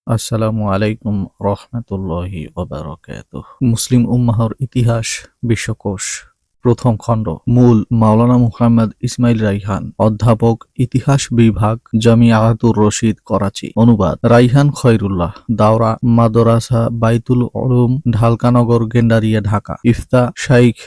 আসসালামু আলাইকুম রহমতুল্লাহি ওয়াবারাকাতুহ। মুসলিম উম্মাহর ইতিহাস বিশ্বকোষ, প্রথম খণ্ড। মূল মাওলানা মুহাম্মদ ইসমাইল রাইহান, অধ্যাপক, ইতিহাস বিভাগ, জামিয়াতুর রশিদ, করাচি। অনুবাদ রাইহান খয়রুল্লাহ, দাওরা মাদরাসা বাইতুল উলুম, ঢালকানগর, গেন্ডারিয়া, ঢাকা। ইফতা Shaikh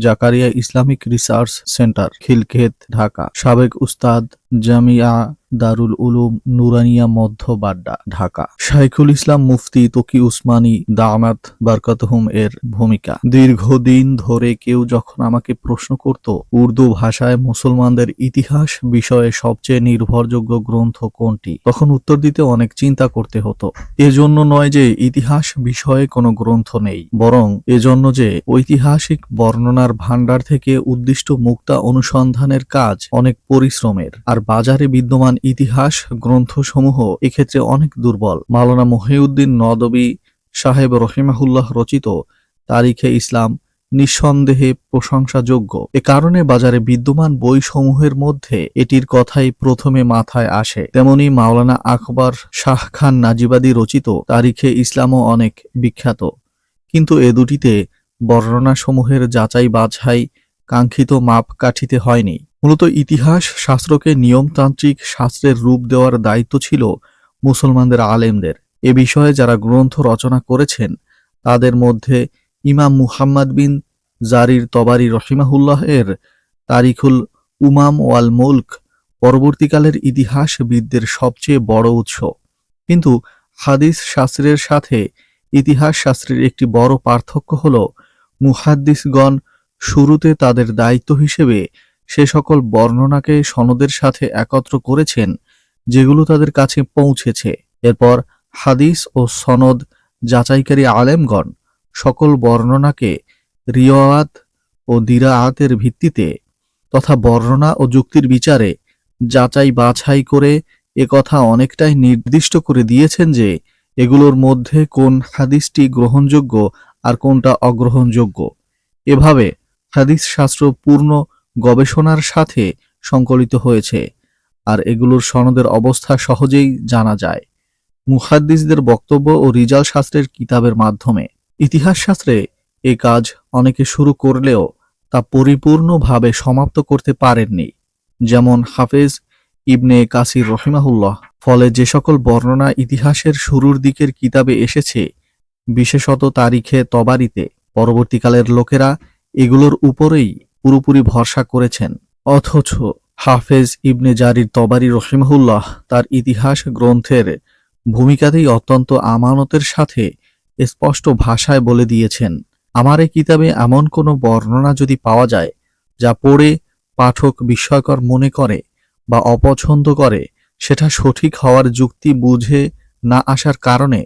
Zakaria Islamic research centre, Khilkhet, Dhaka. সাবেক উস্তাদ, জামিয়া দারুল উলুম নুরানিয়া, মধ্য বাড্ডা, ঢাকা। শাইখুল ইসলাম মুফতি তকি উসমানী দামাত বারকাতহুম এর ভূমিকা। দীর্ঘদিন ধরে কেউ যখন আমাকে প্রশ্ন করত উর্দু ভাষায় মুসলমানদের ইতিহাস বিষয়ে সবচেয়ে নির্ভরযোগ্য গ্রন্থ কোনটি, তখন উত্তর দিতে অনেক চিন্তা করতে হতো। এজন্য নয় যে ইতিহাস বিষয়ে কোনো গ্রন্থ নেই, বরং এজন্য যে ঐতিহাসিক বর্ণনার ভাণ্ডার থেকে উদ্দিষ্ট মুক্তা অনুসন্ধানের কাজ অনেক পরিশ্রমের, আর বাজারে বিদ্যমান ইতিহাস গ্রন্থসমূহ এক্ষেত্রে অনেক দুর্বল। মাওলানা মহিউদ্দিন নদভী সাহেব রহিমাহুল্লাহ রচিত তারিখে ইসলাম নিঃসন্দেহে প্রশংসাযোগ্য। এ কারণে বাজারে বিদ্যমান বইসমূহের মধ্যে এটির কথাই প্রথমে মাথায় আসে। তেমনি মাওলানা আকবর শাহ খান নাজিবাদী রচিত তারিখে ইসলামও অনেক বিখ্যাত, কিন্তু এ দুটিতে বর্ণনাসমূহের যাচাই বাছাই কাঙ্ক্ষিত মাপকাঠিতে হয়নি। মূলত ইতিহাস শাস্ত্রকে নিয়মতান্ত্রিক শাস্ত্রের রূপ দেওয়ার দায়িত্ব ছিল মুসলমানদের আলেমদের। এ বিষয়ে যারা গ্রন্থ রচনা করেছেন তাদের মধ্যে ইমাম মুহাম্মদ বিন জারির তবারি রহিমাহুল্লাহ এর তারিখুল উমাম ওয়াল মুলক পরবর্তীকালের ইতিহাসবিদদের সবচেয়ে বড় উৎস। কিন্তু হাদিস শাস্ত্রের সাথে ইতিহাস শাস্ত্রের একটি বড় পার্থক্য হল, মুহাদ্দিসগণ শুরুতে তাদের দায়িত্ব হিসেবে সে সকল বর্ণনাকে সনদের সাথে একত্র করেছেন যেগুলো তাদের কাছে পৌঁছেছে। এরপর হাদিস ও সনদ যাচাইকারী আলেমগণ সকল বর্ণনাকে রিওয়ায়াত ও দিরাআতের ভিত্তিতে তথা বর্ণনা ও যুক্তির বিচারে যাচাই বাছাই করে একথা অনেকটাই নির্দিষ্ট করে দিয়েছেন যে এগুলোর মধ্যে কোন হাদিসটি গ্রহণযোগ্য আর কোনটা অগ্রহণযোগ্য। এভাবে হাদিস শাস্ত্র পূর্ণ গবেষণার সাথে সংকলিত হয়েছে, আর এগুলোর সনদের অবস্থা সহজেই জানা যায় মুহাদ্দিসদের বক্তব্য ও রিজাল শাস্ত্রের কিতাবের মাধ্যমে। ইতিহাস শাস্ত্রে এ কাজ অনেকে শুরু করলেও তা পরিপূর্ণভাবে সমাপ্ত করতে পারেননি, যেমন হাফেজ ইবনে কাসির রহিমাহুল্লাহ। ফলে যে সকল বর্ণনা ইতিহাসের শুরুর দিকের কিতাবে এসেছে, বিশেষত তারিখে তবারিতে, পরবর্তীকালের লোকেরা এগুলোর উপরেই পুরোপুরি ভরসা করেছেন। অথচ হাফেজ ইবনে জারির তবারি রহিমাহুল্লাহ তার ইতিহাস গ্রন্থের ভূমিকাতেই অত্যন্ত আমানতের সাথে স্পষ্ট ভাষায় বলে দিয়েছেন, আমার এই কিতাবে এমন কোনো বর্ণনা যদি পাওয়া যায় যা পড়ে পাঠক বিস্ময়কর মনে করে বা অপছন্দ করে, সেটা সঠিক হওয়ার যুক্তি বুঝে না আসার কারণে,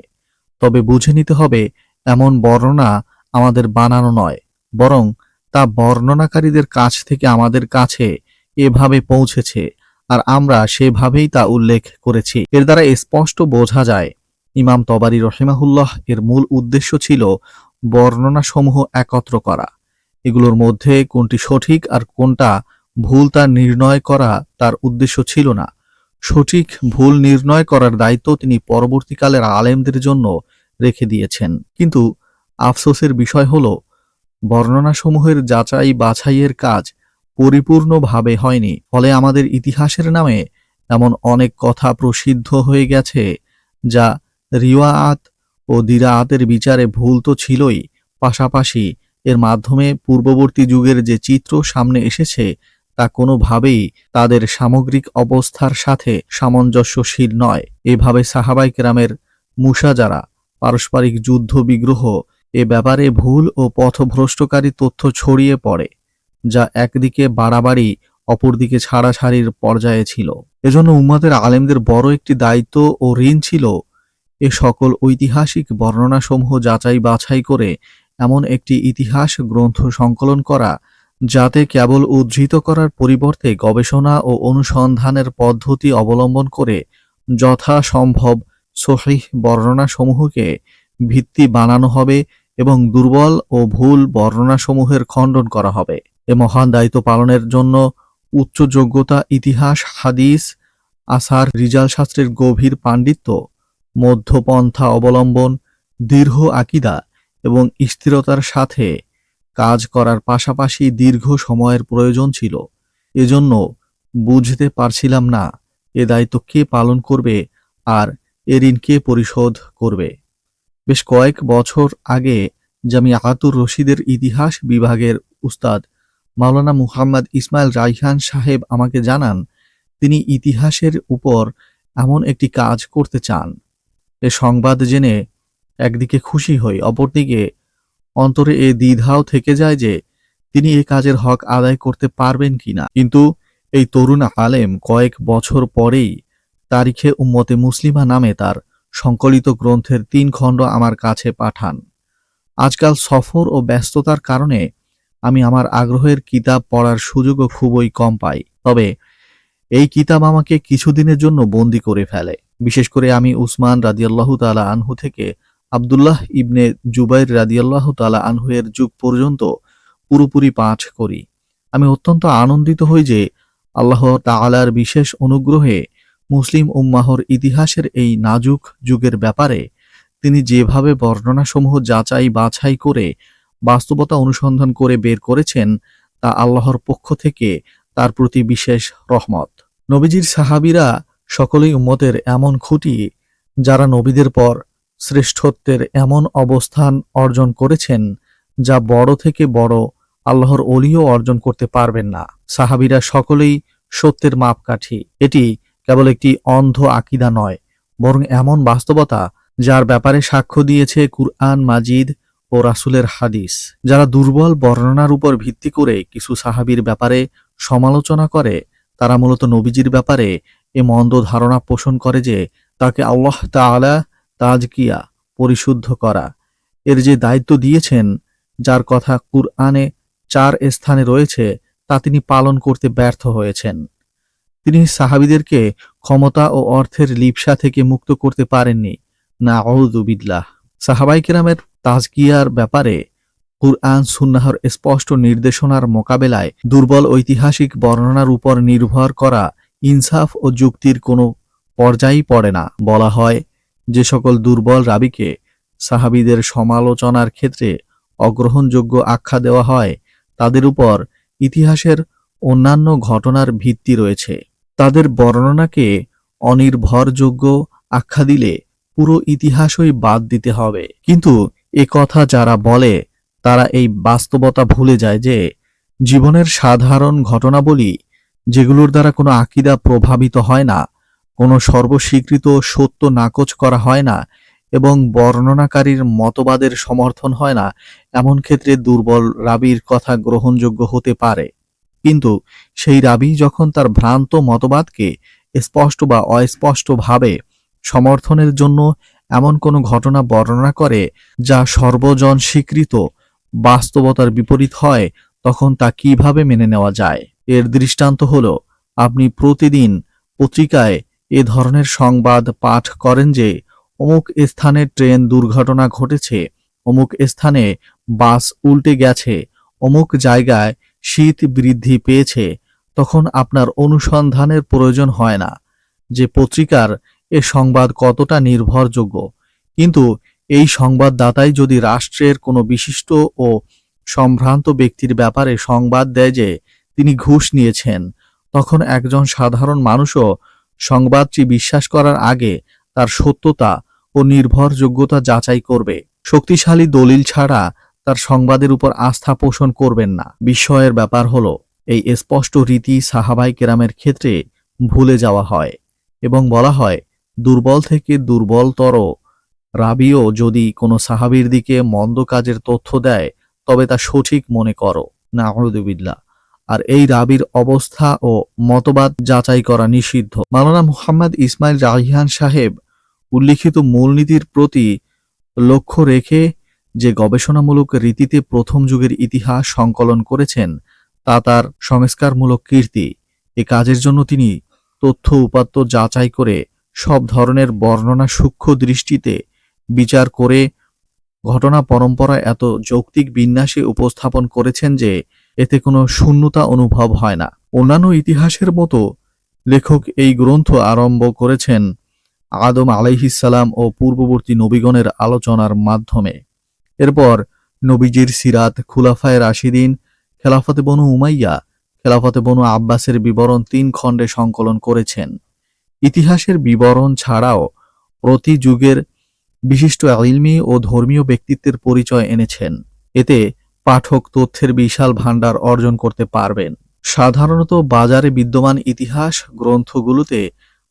তবে বুঝে নিতে হবে এমন বর্ণনা আমাদের বানানো নয়, বরং তা বর্ণনাকারীদের কাছ থেকে আমাদের কাছে এভাবে পৌঁছেছে, আর আমরা সেভাবেই তা উল্লেখ করেছি। এর দ্বারা স্পষ্ট বোঝা যায় ইমাম তবারি রহিমাহুল্লাহ এর মূল উদ্দেশ্য ছিল বর্ণনাসমূহ একত্র করা। এগুলোর মধ্যে কোনটি সঠিক আর কোনটা ভুল তা নির্ণয় করা তার উদ্দেশ্য ছিল না। সঠিক ভুল নির্ণয় করার দায়িত্ব তিনি পরবর্তীকালের আলেমদের জন্য রেখে দিয়েছেন। কিন্তু আফসোসের বিষয় হল, বর্ণনাসমূহের যাচাই বাছাইয়ের কাজ পরিপূর্ণভাবে হয়নি। ফলে আমাদের ইতিহাসের নামে এমন অনেক কথা প্রসিদ্ধ হয়ে গেছে যা রিওয়ায়াত ও দিরাআতের বিচারে ভুল তো ছিলই, পাশাপাশি এর মাধ্যমে পূর্ববর্তী যুগের যে চিত্র সামনে এসেছে তা কোনোভাবেই তাদের সামগ্রিক অবস্থার সাথে সামঞ্জস্যশীল নয়। এভাবে সাহাবায়ে কেরামের মুশাজারা, পারস্পরিক যুদ্ধ বিগ্রহ এ ব্যাপারে ভুল ও পথভ্রষ্টকারী তথ্য ছড়িয়ে পড়ে, যা একদিকে বাড়াবাড়ি অপরদিকে ছাড়াছাড়ির পর্যায়ে ছিল। এজন্য উম্মতের আলেমদের বড় একটি দায়িত্ব ও ঋণ ছিল এ সকল ঐতিহাসিক বর্ণনাসমূহ যাচাই বাছাই করে এমন একটি ইতিহাস গ্রন্থ সংকলন করা যাতে কেবল উদ্ধৃত করার পরিবর্তে গবেষণা ও অনুসন্ধানের পদ্ধতি অবলম্বন করে যথাসম্ভব সহিহ বর্ণনাসমূহকে ভিত্তি বানানো হবে এবং দুর্বল ও ভুল বর্ণনাসমূহের খণ্ডন করা হবে। এ মহান দায়িত্ব পালনের জন্য উচ্চ যোগ্যতা, ইতিহাস, হাদিস, আসার, রিজাল শাস্ত্রের গভীর পাণ্ডিত্য, মধ্যপন্থা অবলম্বন, দৃঢ় আকীদা এবং স্থিরতার সাথে কাজ করার পাশাপাশি দীর্ঘ সময়ের প্রয়োজন ছিল। এজন্য বুঝতে পারছিলাম না এ দায়িত্ব কে পালন করবে আর এ ঋণ কে পরিশোধ করবে। বেশ কয়েক বছর আগে জামিয়াতুর রশিদের ইতিহাস বিভাগের উস্তাদ মাওলানা মুহাম্মদ ইসমাইল রাইহান সাহেব আমাকে জানান, তিনি ইতিহাসের উপর এমন একটি কাজ করতে চান। এ সংবাদ জেনে একদিকে খুশি হই, অপরদিকে অন্তরে এ দ্বিধাও থেকে যায় যে তিনি এ কাজের হক আদায় করতে পারবেন কিনা। কিন্তু এই তরুণ আলেম কয়েক বছর পরেই তারিখে উম্মতে মুসলিমা নামে তার সংকলিত গ্রন্থের ৩ খণ্ড আমার কাছে পাঠান। আজকাল সফর ও ব্যস্ততার কারণে আমি আমার আগ্রহের কিতাব পড়ার সুযোগও খুবই কম পাই। তবে এই কিতাব আমাকে কিছুদিনের জন্য বন্দী করে ফেলে। বিশেষ করে আমি উসমান রাদিয়াল্লাহু তাআলা আনহু থেকে আব্দুল্লাহ ইবনে জুবাইর রাদিয়াল্লাহু তাআলা আনহু এর যুগ পর্যন্ত পুরোপুরি পাঠ করি। আমি অত্যন্ত আনন্দিত হই যে আল্লাহ তাআলার বিশেষ অনুগ্রহে মুসলিম উম্মাহর ইতিহাসের এই নাজুক যুগের ব্যাপারে তিনি যেভাবে বর্ণনাসমূহ যাচাই বাছাই করে বাস্তবতা অনুসন্ধান করে বের করেছেন, তা আল্লাহর পক্ষ থেকে তার প্রতি বিশেষ রহমত। নবীজির সাহাবীরা সকলেই উম্মতের এমন খুঁটি যারা নবীদের পর শ্রেষ্ঠত্বের এমন অবস্থান অর্জন করেছেন যা বড় থেকে বড় আল্লাহর ওলিও অর্জন করতে পারবেন না। সাহাবীরা সকলেই সত্যের মাপকাঠি। এটি কেবল একটি অন্ধ আকীদা নয়, বরং এমন বাস্তবতা যার ব্যাপারে সাক্ষ্য দিয়েছে কুরআন মাজিদ ও রাসূলের হাদিস। যারা দুর্বল বর্ণনার উপর ভিত্তি করে কিছু সাহাবীর ব্যাপারে সমালোচনা করে, তারা মূলত নবীজির ব্যাপারে এ মন্দ ধারণা পোষণ করে যে তাকে আল্লাহ তাআলা তাজকিয়া, পরিশুদ্ধ করা, এর যে দায়িত্ব দিয়েছেন, যার কথা কুরআনে 4 স্থানে রয়েছে, তা তিনি পালন করতে ব্যর্থ হয়েছেন। তিনি সাহাবীদেরকে ক্ষমতা ও অর্থের লিপ্সা থেকে মুক্ত করতে পারেননি। নাউযু বিল্লাহ। সাহাবায়ে কেরামের তাজকিয়ার ব্যাপারে কুরআন সুন্নাহর স্পষ্ট নির্দেশনার মোকাবেলায় দুর্বল ঐতিহাসিক বর্ণনার উপর নির্ভর করা ইনসাফ ও যুক্তির কোনো পর্যায়েই পড়ে না। বলা হয়, যে সকল দুর্বল রাবীকে সাহাবীদের সমালোচনার ক্ষেত্রে অগ্রহণযোগ্য আখ্যা দেওয়া হয়, তাদের উপর ইতিহাসের অন্যান্য ঘটনার ভিত্তি রয়েছে। তাদের বর্ণনাকে অনির্ভরযোগ্য আখ্যা দিলে পুরো ইতিহাসই বাদ দিতে হবে। কিন্তু এ কথা যারা বলে তারা এই বাস্তবতা ভুলে যায় যে জীবনের সাধারণ ঘটনাবলী, যেগুলোর দ্বারা কোনো আকীদা প্রভাবিত হয় না, কোনো সর্বস্বীকৃত সত্য নাকচ করা হয় না এবং বর্ণনাকারীর মতবাদের সমর্থন হয় না, এমন ক্ষেত্রে দুর্বল রাবীর কথা গ্রহণযোগ্য হতে পারে। কিন্তু সেই রাবী যখন তার ভ্রান্ত মতবাদকে স্পষ্ট বা অস্পষ্টভাবে সমর্থনের জন্য এমন কোনো ঘটনা বর্ণনা করে যা সর্বজন স্বীকৃত বাস্তবতার বিপরীত হয়, তখন তা কিভাবে মেনে নেওয়া যায়? এর দৃষ্টান্ত হলো, আপনি প্রতিদিন পত্রিকায় এ ধরনের সংবাদ পাঠ করেন যে অমুক স্থানে ট্রেন দুর্ঘটনা ঘটেছে, অমুক স্থানে বাস উল্টে গেছে, অমুক জায়গায় শীত বৃদ্ধি পেয়েছে। তখন আপনার অনুসন্ধানের প্রয়োজন হয় না যে পত্রিকার এ সংবাদ কতটা নির্ভরযোগ্য। কিন্তু এই সংবাদদাতাই যদি রাষ্ট্রের কোনো বিশিষ্ট ও সম্ভ্রান্ত ব্যক্তির ব্যাপারে সংবাদ দেয় যে তিনি ঘুষ নিয়েছেন, তখন একজন সাধারণ মানুষও সংবাদটি বিশ্বাস করার আগে তার সত্যতা ও নির্ভরযোগ্যতা যাচাই করবে। শক্তিশালী দলিল ছাড়া তার সংবাদের উপর আস্থা পোষণ করবেন না। বিস্ময়ের ব্যাপার হলো, এই স্পষ্ট রীতি সাহাবায়ে কেরামের ক্ষেত্রে ভুলে যাওয়া হয় এবং বলা হয়, দুর্বল থেকে দুর্বলতর রাবীও যদি কোনো সাহাবীর দিকে মন্দ কাজের তথ্য দেয়, তবে তা সঠিক মনে করো। নাউযু বিল্লাহ। আর এই রাবীর অবস্থা ও মতবাদ যাচাই করা নিষিদ্ধ। মাওলানা মুহাম্মদ ইসমাইল রাইহান সাহেব উল্লিখিত মূলনীতির প্রতি লক্ষ্য রেখে যে গবেষণামূলক রীতিতে প্রথম যুগের ইতিহাস সংকলন করেছেন, তা তার সংস্কারমূলক কীর্তি। এ কাজের জন্য তিনি তথ্য উপাত্ত যাচাই করে সব ধরনের বর্ণনা সূক্ষ্ম দৃষ্টিতে বিচার করে ঘটনা পরম্পরা এত যৌক্তিক বিন্যাসে উপস্থাপন করেছেন যে এতে কোনো শূন্যতা অনুভব হয় না। অন্যান্য ইতিহাসের মতো লেখক এই গ্রন্থ আরম্ভ করেছেন আদম আলাইহিসসালাম ও পূর্ববর্তী নবীগণের আলোচনার মাধ্যমে। এরপর নবীজির সিরাত, খুলাফায়ে রাশিদিন, খেলাফতে বনু উমাইয়া, খেলাফতে বনু আব্বাসের বিবরণ 3 খণ্ডে সংকলন করেছেন। ইতিহাসের বিবরণ ছাড়াও প্রতি যুগের বিশিষ্ট ইলমি ও ধর্মীয় ব্যক্তিত্বের পরিচয় এনেছেন। এতে পাঠক তথ্যের বিশাল ভাণ্ডার অর্জন করতে পারবেন। সাধারণত বাজারে বিদ্যমান ইতিহাস গ্রন্থগুলোতে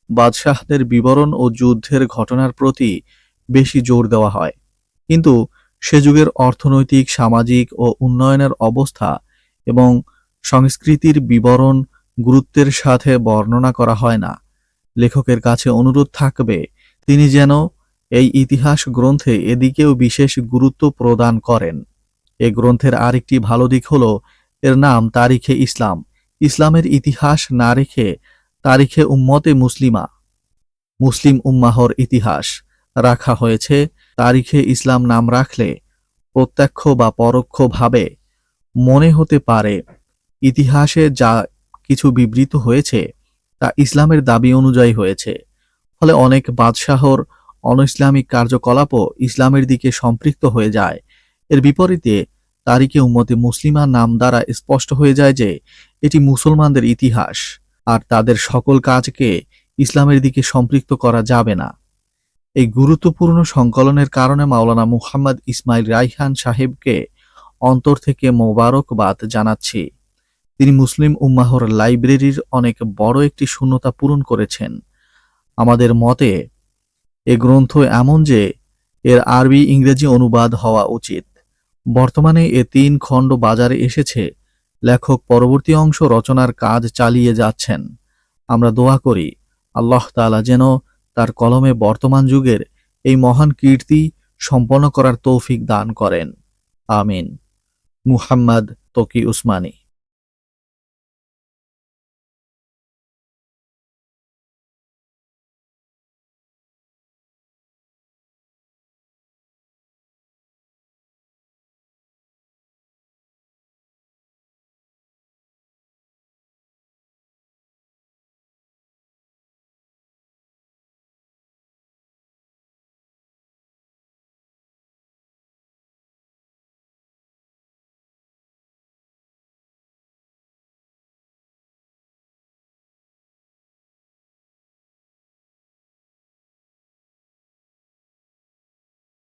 বাদশাহদের বিবরণ ও যুদ্ধের ঘটনার প্রতি বেশি জোর দেওয়া হয়, কিন্তু সে যুগের অর্থনৈতিক, সামাজিক ও উন্নয়নের অবস্থা এবং সংস্কৃতির বিবরণ গুরুত্বের সাথে বর্ণনা করা হয় না। লেখকের কাছে অনুরোধ থাকবে তিনি যেন এই ইতিহাস গ্রন্থে এদিকেও বিশেষ গুরুত্ব প্রদান করেন। এ গ্রন্থের আরেকটি ভালো দিক হল এর নাম তারিখে ইসলাম। ইসলামের ইতিহাস না রেখে তারিখে উম্মতে মুসলিমা, মুসলিম উম্মাহর ইতিহাস রাখা হয়েছে। তারিখে ইসলাম নাম রাখলে প্রত্যক্ষ বা পরোক্ষভাবে মনে হতে পারে ইতিহাসে যা কিছু বিবৃত হয়েছে তা ইসলামের দাবি অনুযায়ী হয়েছে। ফলে অনেক বাদশাহর অনইসলামিক কার্যকলাপও ইসলামের দিকে সম্পৃক্ত হয়ে যায়। এর বিপরীতে তারিখে উম্মতে মুসলিমা নাম দ্বারা স্পষ্ট হয়ে যায় যে এটি মুসলমানদের ইতিহাস, আর তাদের সকল কাজকে ইসলামের দিকে সম্পৃক্ত করা যাবে না। এই গুরুত্বপূর্ণ সংকলনের কারণে মাওলানা মুহাম্মদ ইসমাইল রাইহান সাহেবকে অন্তর থেকে মোবারকবাদ জানাচ্ছি। তিনি মুসলিম উম্মাহর লাইব্রেরির অনেক বড় একটি শূন্যতা পূরণ করেছেন। আমাদের মতে এ গ্রন্থ এমন যে এর আরবি ইংরেজি অনুবাদ হওয়া উচিত। বর্তমানে এ 3 খণ্ড বাজারে এসেছে। লেখক পরবর্তী অংশ রচনার কাজ চালিয়ে যাচ্ছেন। আমরা দোয়া করি আল্লাহ তাআলা যেন তার কলমে বর্তমান যুগের এই মহান কীর্তি সম্পন্ন করার তৌফিক দান করেন। আমিন। মুহাম্মদ তকি উসমানী।